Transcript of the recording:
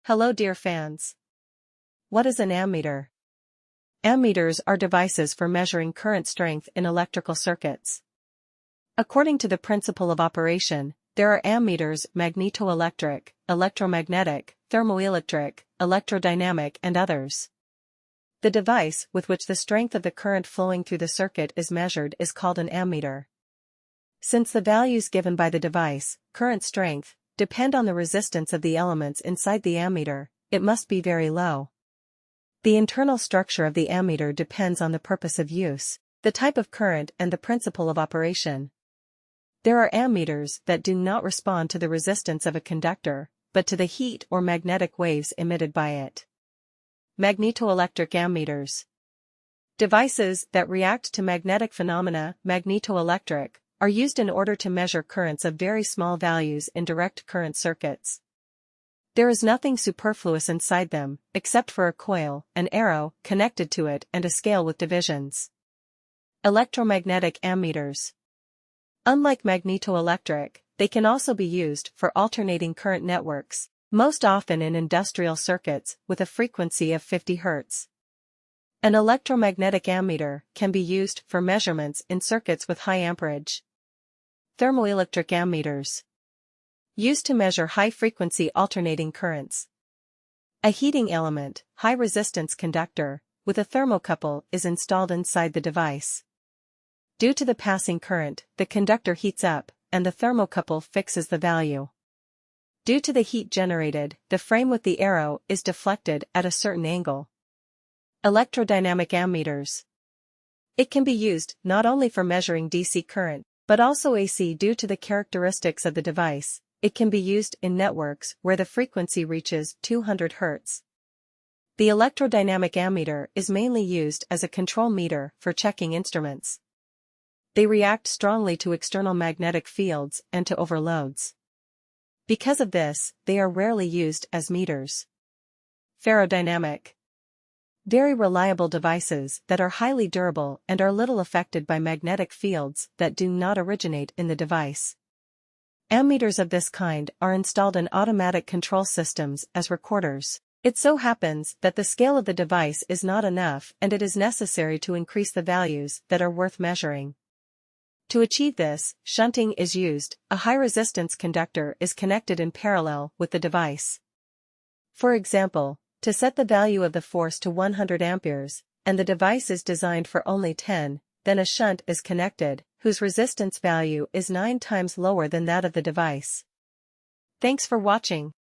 Hello dear fans. What is an ammeter? Ammeters are devices for measuring current strength in electrical circuits. According to the principle of operation, there are ammeters magnetoelectric, electromagnetic, thermoelectric, electrodynamic and others. The device with which the strength of the current flowing through the circuit is measured is called an ammeter. Since the values given by the device, current strength, depend on the resistance of the elements inside the ammeter, it must be very low. The internal structure of the ammeter depends on the purpose of use, the type of current and the principle of operation. There are ammeters that do not respond to the resistance of a conductor, but to the heat or magnetic waves emitted by it. Magnetoelectric ammeters. Devices that react to magnetic phenomena, magnetoelectric, are used in order to measure currents of very small values in direct current circuits. There is nothing superfluous inside them, except for a coil, an arrow, connected to it and a scale with divisions. Electromagnetic ammeters. Unlike magnetoelectric, they can also be used for alternating current networks, most often in industrial circuits with a frequency of 50 Hz. An electromagnetic ammeter can be used for measurements in circuits with high amperage. Thermoelectric ammeters. Used to measure high-frequency alternating currents. A heating element, high-resistance conductor, with a thermocouple is installed inside the device. Due to the passing current, the conductor heats up, and the thermocouple fixes the value. Due to the heat generated, the frame with the arrow is deflected at a certain angle. Electrodynamic ammeters. It can be used not only for measuring DC current, but also AC due to the characteristics of the device. It can be used in networks where the frequency reaches 200 Hz. The electrodynamic ammeter is mainly used as a control meter for checking instruments. They react strongly to external magnetic fields and to overloads. Because of this, they are rarely used as meters. Ferrodynamic. Very reliable devices that are highly durable and are little affected by magnetic fields that do not originate in the device. Ammeters of this kind are installed in automatic control systems as recorders. It so happens that the scale of the device is not enough and it is necessary to increase the values that are worth measuring. To achieve this, shunting is used. A high-resistance conductor is connected in parallel with the device. For example, to set the value of the force to 100 amperes, and the device is designed for only 10, then a shunt is connected, whose resistance value is 9 times lower than that of the device. Thanks for watching.